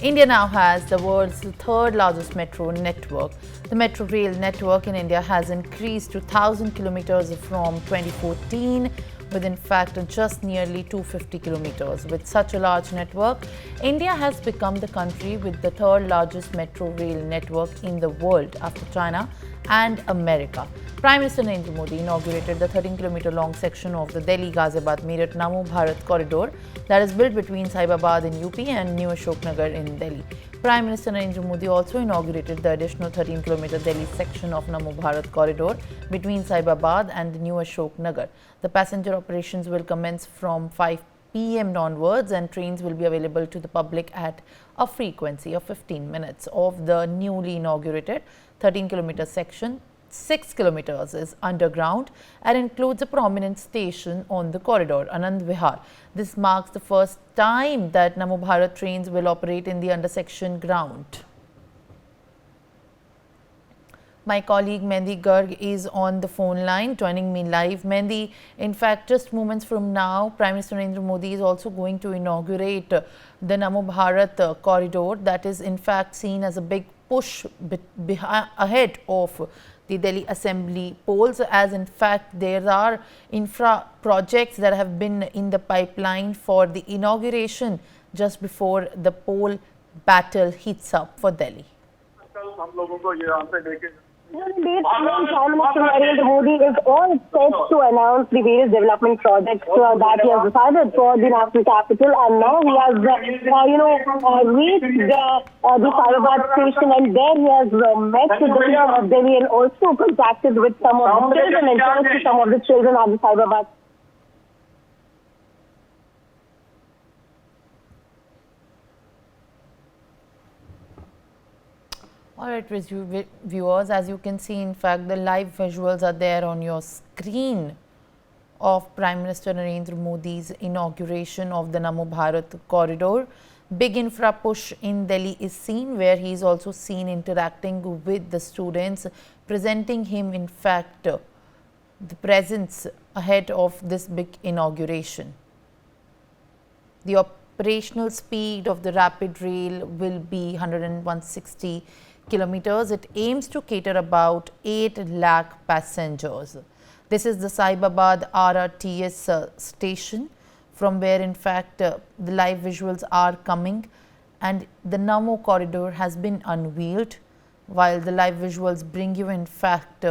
India now has the world's third largest metro network. The metro rail network in India has increased to 1,000 kilometers from 2014, with in fact just nearly 250 kilometers. With such a large network, India has become the country with the third largest metro rail network in the world after China and America. Prime Minister Narendra Modi inaugurated the 13-kilometer long section of the Delhi-Ghaziabad-Meerut Namo Bharat corridor that is built between Saibabad in UP and New Ashoknagar in Delhi. Prime Minister Narendra Modi also inaugurated the additional 13-kilometer Delhi section of Namo Bharat corridor between Saibabad and New Ashoknagar. The passenger operations will commence from 5 p.m. onwards, and trains will be available to the public at a frequency of 15 minutes. Of the newly inaugurated 13-kilometer section, 6 kilometers is underground and includes a prominent station on the corridor, Anand Vihar. This marks the first time that Namo Bharat trains will operate in the undersection ground. My colleague Mendi Garg is on the phone line, joining me live. Mendi, in fact, just moments from now, Prime Minister Narendra Modi is also going to inaugurate the Namo Bharat corridor that is in fact seen as a big push ahead of the Delhi Assembly polls, as in fact there are infra projects that have been in the pipeline for the inauguration just before the poll battle heats up for Delhi. Prime Minister Narendra Modi is all set to announce the various development projects that he has decided for the national capital, and now he has, reached the Saibabad station, and there he has met the governor of Delhi and also contacted with some of the children and talked to some of the children on the Saibabad. All right, viewers, as you can see, in fact, the live visuals are there on your screen of Prime Minister Narendra Modi's inauguration of the Namo Bharat corridor. Big infra push in Delhi is seen, where he is also seen interacting with the students, presenting him, in fact, the presents ahead of this big inauguration. The operational speed of the rapid rail will be 160 kilometers. It aims to cater about 8 lakh passengers. This is the Saibabad RRTS station, from where in fact the live visuals are coming, and the Namo corridor has been unveiled, while the live visuals bring you in fact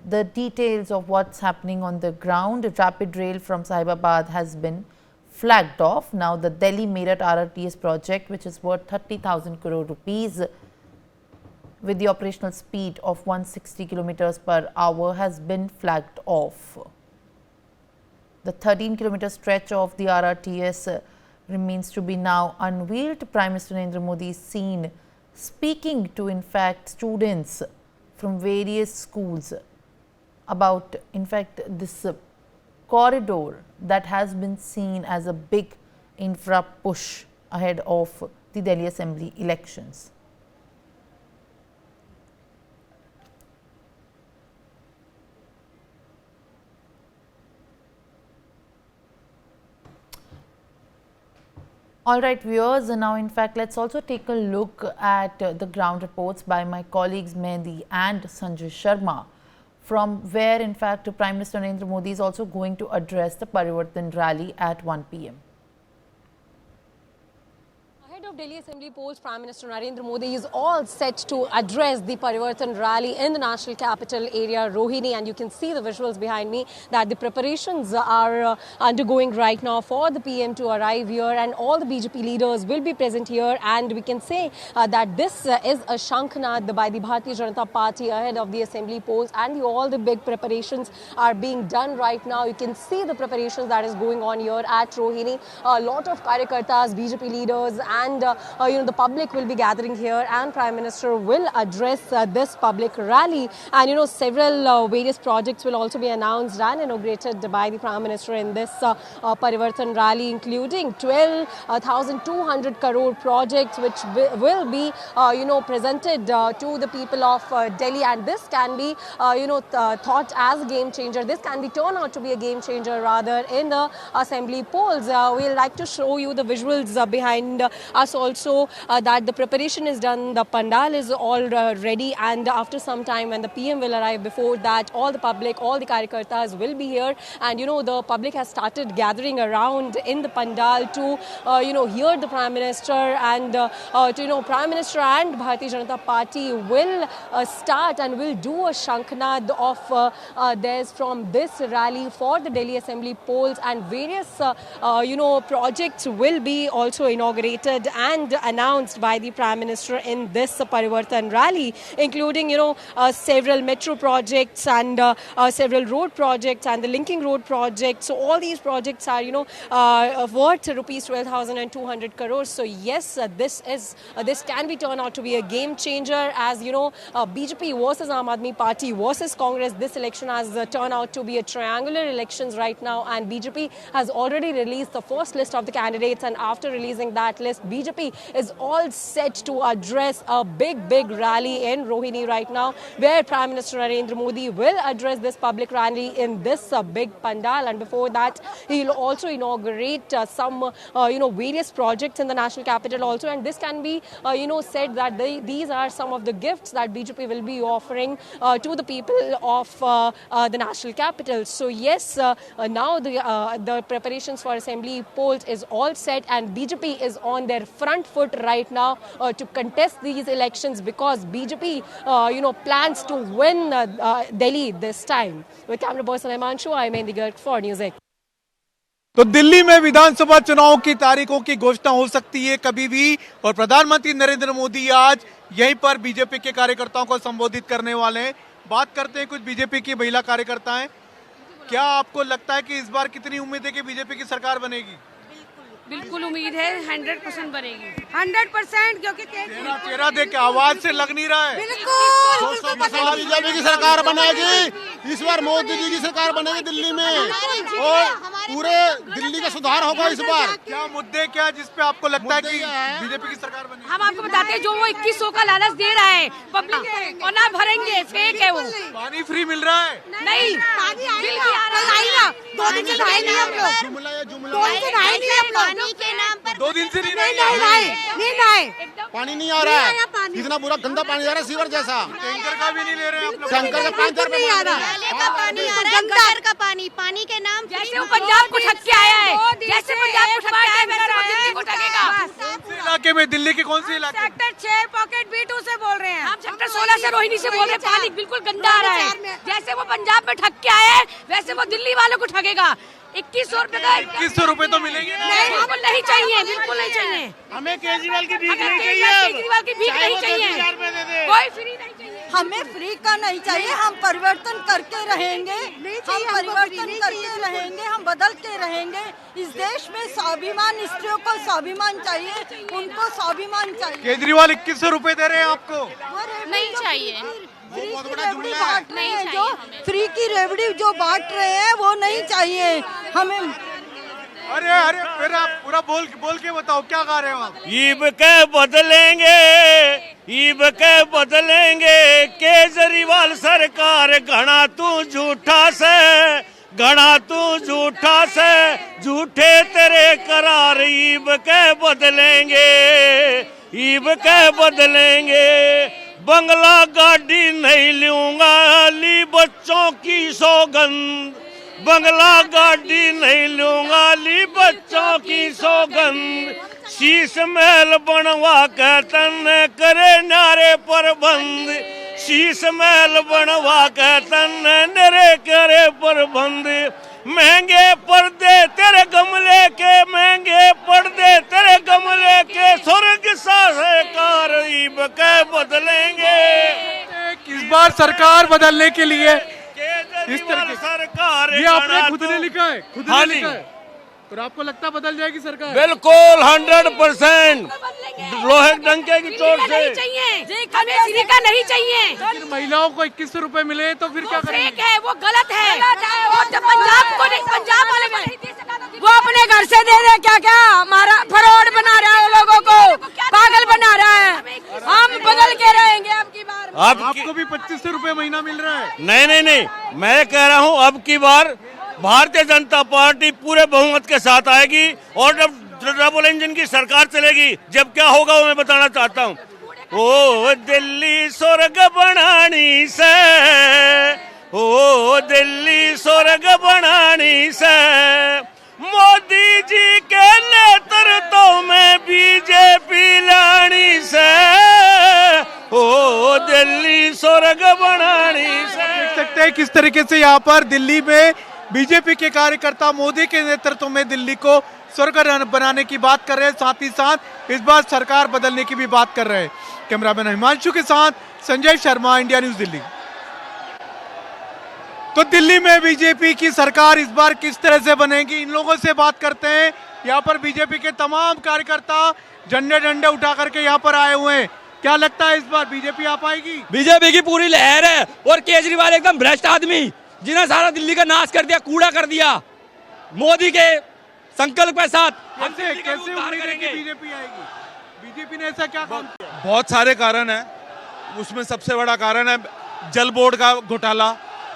the details of what's happening on the ground. Rapid rail from Saibabad has been flagged off. Now the Delhi Meerut RRTS project, which is worth 30,000 crore rupees, with the operational speed of 160 kilometers per hour, has been flagged off. The 13-kilometer stretch of the RRTS remains to be now unveiled. Prime Minister Narendra Modi is seen speaking to, in fact, students from various schools about, in fact, this corridor that has been seen as a big infra push ahead of the Delhi Assembly elections. All right, viewers, now in fact let's also take a look at the ground reports by my colleagues Mendi and Sanjay Sharma, from where in fact Prime Minister Narendra Modi is also going to address the Parivartan rally at 1 p.m. Of Delhi Assembly polls, Prime Minister Narendra Modi is all set to address the Parivartan rally in the national capital area, Rohini, and you can see the visuals behind me that the preparations are undergoing right now for the PM to arrive here, and all the BJP leaders will be present here, and we can say that this is a Shankhnad by the Bharatiya Janata Party ahead of the Assembly polls, and all the big preparations are being done right now. You can see the preparations that is going on here at Rohini. A lot of Karyakartas, BJP leaders and the public will be gathering here, and Prime Minister will address this public rally, and several various projects will also be announced and inaugurated by the Prime Minister in this Parivartan rally, including 12,200 crore projects which will be presented to the people of Delhi, and this can be thought as a game changer. This can be turned out to be a game changer rather in the assembly polls. We'll like to show you the visuals behind us also that the preparation is done, the pandal is all ready, and after some time when the PM will arrive, before that all the public, all the karyakartas will be here, and the public has started gathering around in the pandal to hear the Prime Minister, and Prime Minister and Bharatiya Janata Party will start and will do a Shankhnad of theirs from this rally for the Delhi Assembly polls, and various projects will be also inaugurated and announced by the Prime Minister in this Parivartan rally, including several metro projects and several road projects and the linking road projects. So all these projects are worth rupees 12,200 crores. So yes, this can be turned out to be a game changer, as BJP versus Aam Aadmi Party versus Congress. This election has turned out to be a triangular elections right now, and BJP has already released the first list of the candidates, and after releasing that list, BJP is all set to address a big rally in Rohini right now, where Prime Minister Narendra Modi will address this public rally in this big pandal, and before that he will also inaugurate some various projects in the national capital also, and this can be said that these are some of the gifts that BJP will be offering to the people of the national capital. So yes, now the preparations for assembly polls is all set, and BJP is on their front foot right now to contest these elections, because BJP plans to win Delhi this time. With camera person Himanshu, I'm Mendi Garg for News 8. तो दिल्ली में विधानसभा चुनाव की तारीखों की घोषणा हो सकती है कभी भी, और प्रधानमंत्री नरेंद्र मोदी आज यहीं पर बीजेपी के कार्यकर्ताओं को संबोधित करने वाले हैं। बात करते हैं कुछ बीजेपी की महिला कार्यकर्ता हैं। क्या आपको लगता है कि इस बार कितनी उम्मीद है कि बीजेपी की सरकार बनेगी? बिल्कुल उम्मीद है, 100% बनेगी, 100%, क्योंकि चेहरा देख के आवाज से लग नहीं रहा है। बिल्कुल बीजेपी की सरकार बनेगी, इस बार मोदी जी की सरकार बनेगी दिल्ली में, और पूरे दिल्ली का सुधार होगा इस बार। क्या मुद्दे क्या जिस पे आपको लगता है कि बीजेपी की सरकार बनेगी? हम आपको बताते हैं, जो वो 2100 का लालच दे रहा है पब्लिक और ना भरेंगे, फेक है वो। पानी फ्री मिल रहा है? नहीं, बिल भी आ रहा है, 2 दिन से नहाए नहीं हम लोग, 2 दिन से नहाए नहीं हम लोग, पानी के नाम पर 2 दिन से नहीं नहाए, पानी नहीं आ रहा है, इतना बुरा गंदा पानी आ रहा है सीवर जैसा। टैंकर का भी नहीं ले रहे हैं आप लोग? टैंकर का 5,000 रुपए नहीं आ रहा, का पानी आ रहा है, गटर का पानी के नाम जैसे वो पंजाब को ठग के आया है, जैसे पंजाब को ठग के आया है, वैसे वो दिल्ली को ठगेगा। कौन से इलाके में? दिल्ली के कौन से इलाके? सेक्टर 6 पॉकेट B2 से बोल रहे हैं हम, सेक्टर 16 से रोहिणी से बोल रहे हैं। पानी बिल्कुल गंदा आ रहा है, जैसे वो पंजाब में ठग के आया है, वैसे वो दिल्ली वालों को ठगेगा। 2100 रुपए का, 2100 रुपए तो मिलेंगे ना? नहीं, बिल्कुल नहीं चाहिए, बिल्कुल नहीं चाहिए। हमें केजरीवाल की भीख नहीं केजरीवाल की भीख नहीं चाहिए, कोई फ्री नहीं चाहिए। हमें फ्री का नहीं चाहिए, हम परिवर्तन करके रहेंगे, हम परिवर्तन करके रहेंगे, हम बदलते रहेंगे। इस देश में स्वाभिमान, स्त्रियों को स्वाभिमान चाहिए, उनको स्वाभिमान चाहिए। केजरीवाल 2100 रुपए दे रहे हैं आपको? नहीं चाहिए, बहुत बड़ा जुमला है। बांट रहे हैं, जो फ्री की रेवड़ी जो बांट रहे हैं वो नहीं चाहिए हमें। अरे फिर आप पूरा बोल के बताओ क्या गा रहे हो आप? ईब के बदलेंगे, ईब के बदलेंगे, केजरीवाल सरकार घना तू झूठा से, घना तू झूठा से, झूठे तेरे करार ईब के बदलेंगे, ईब के बदलेंगे। बंगला गाड़ी नहीं लूंगा, ली बच्चों की सौगंध, बंगला गाड़ी नहीं लूंगा, ली बच्चों की सौगंध। शीश महल बनवा के तन करे नारे पर बंद, शीश महल बनवा के तन नरे करे पर बंद। महंगे पर्दे तेरे गमले के, महंगे पर्दे तेरे गमले के, स्वर्ग सा सरकार ईब के बदलेंगे। इस बार सरकार बदलने के लिए इस तरह सरकार, ये आपने खुद ने लिखा है? खुद ने हाँ लिखा है? और आपको लगता बदल जाएगी सरकार? बिल्कुल 100%, लोहे डंके की चोट से। नहीं चाहिए, हमें फ्री का नहीं चाहिए। लेकिन महिलाओं को 2100 रुपए मिले तो फिर क्या करेंगे? फेक है, वो गलत है, और जब पंजाब को नहीं, पंजाब वाले वो अपने घर से दे रहे, क्या क्या हमारा फरौड बना रहा है, लोगों को पागल बना रहा है। हम बदल के रहेंगे अब की बार। आपको भी 2500 रुपए महीना मिल रहा है? नहीं, मैं कह रहा हूँ अब की बार भारतीय जनता पार्टी पूरे बहुमत के साथ आएगी, और जब डबल इंजन की सरकार चलेगी। जब क्या होगा वो मैं बताना चाहता हूँ। ओ दिल्ली स्वर्ग बनानी से, ओ दिल्ली स्वर्ग बनानी से, मोदी जी के नेतृत्व में बीजेपी लानी से, ओ दिल्ली स्वर्ग बनानी से। देख सकते हैं किस तरीके से यहाँ पर दिल्ली में बीजेपी के कार्यकर्ता मोदी के नेतृत्व में दिल्ली को स्वर्ग बनाने की बात कर रहे हैं, साथ ही साथ इस बार सरकार बदलने की भी बात कर रहे हैं। कैमरामैन हिमांशु के साथ संजय शर्मा, इंडिया न्यूज दिल्ली। तो दिल्ली में बीजेपी की सरकार इस बार किस तरह से बनेगी, इन लोगों से बात करते हैं। यहाँ पर बीजेपी के तमाम कार्यकर्ता झंडे झंडे उठा करके यहाँ पर आए हुए हैं। क्या लगता है इस बार बीजेपी आ पाएगी? बीजेपी की पूरी लहर है और केजरीवाल एकदम भ्रष्ट आदमी जिन्हें सारा दिल्ली का नाश कर दिया, कूड़ा कर दिया। मोदी के संकल्प के साथ कैसे उम्मीद है कि बीजेपी आएगी? बीजेपी ने ऐसा क्या काम किया? बहुत सारे कारण हैं, उसमें सबसे बड़ा कारण है जल बोर्ड का घोटाला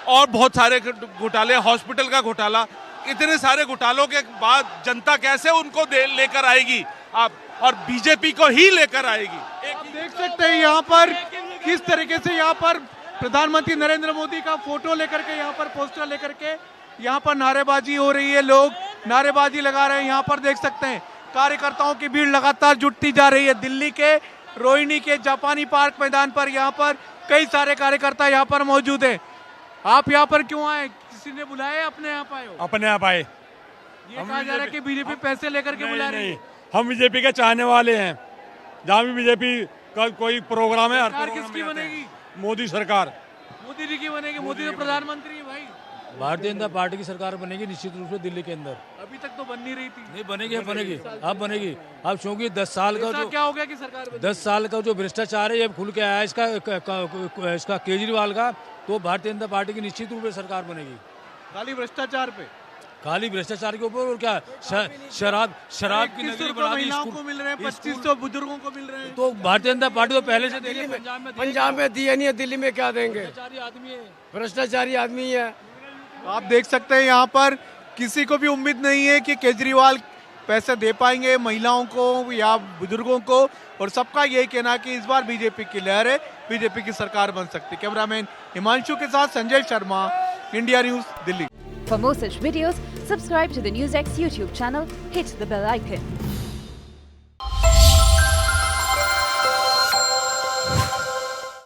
और बहुत सारे घोटाले, हॉस्पिटल का घोटाला। इतने सारे घोटालों के बाद जनता कैसे उनको लेकर आएगी आप, और बीजेपी को ही लेकर आएगी। आप देख सकते हैं यहाँ पर किस तरीके से यहाँ पर प्रधानमंत्री नरेंद्र मोदी का फोटो लेकर के, यहाँ पर पोस्टर लेकर के यहाँ पर नारेबाजी हो रही है, लोग नारेबाजी लगा रहे हैं। यहाँ पर देख सकते हैं कार्यकर्ताओं की भीड़ लगातार जुटती जा रही है। दिल्ली के रोहिणी के जापानी पार्क मैदान पर यहाँ पर कई सारे कार्यकर्ता यहाँ पर मौजूद हैं। आप यहाँ पर क्यों आए? किसी ने बुलाया? अपने आप आए हो? अपने आप आए। ये कहा जा रहा है कि बीजेपी पैसे लेकर के बुला रही है। हम बीजेपी के चाहने वाले हैं। जहाँ भी बीजेपी का कोई प्रोग्राम है, सरकार किसकी बनेगी? मोदी सरकार। मोदी जी की बनेगी। मोदी तो प्रधानमंत्री है भाई। भारतीय जनता पार्टी की सरकार बनेगी निश्चित रूप से दिल्ली के अंदर। अभी तक तो बन नहीं रही थी। नहीं बनेगी, अब बनेगी। अब क्योंकि 10 साल का जो क्या हो गया कि सरकार बनी? 10 साल का जो भ्रष्टाचार है ये खुल के आया है इसका केजरीवाल का, तो भारतीय जनता पार्टी की निश्चित रूप से सरकार बनेगी। खाली भ्रष्टाचार पे, खाली भ्रष्टाचार के ऊपर और क्या, शराब की नगरी बना दी। महिलाओं को मिल रहे हैं, 2500 बुजुर्गों को मिल रहे हैं। तो भारतीय जनता पार्टी तो पहले से दिल्ली में, पंजाब में दिए नहीं है, दिल्ली में क्या देंगे? आदमी है, भ्रष्टाचारी आदमी है। आप देख सकते हैं यहाँ पर किसी को भी उम्मीद नहीं है कि केजरीवाल पैसे दे पाएंगे महिलाओं को या बुजुर्गों को, और सबका यही कहना कि इस बार बीजेपी की लहर है, बीजेपी की सरकार बन सकती है। कैमरामैन हिमांशु के साथ Sanjay Sharma, India news Delhi. For more such videos, subscribe to the NewsX YouTube channel, hit the bell icon.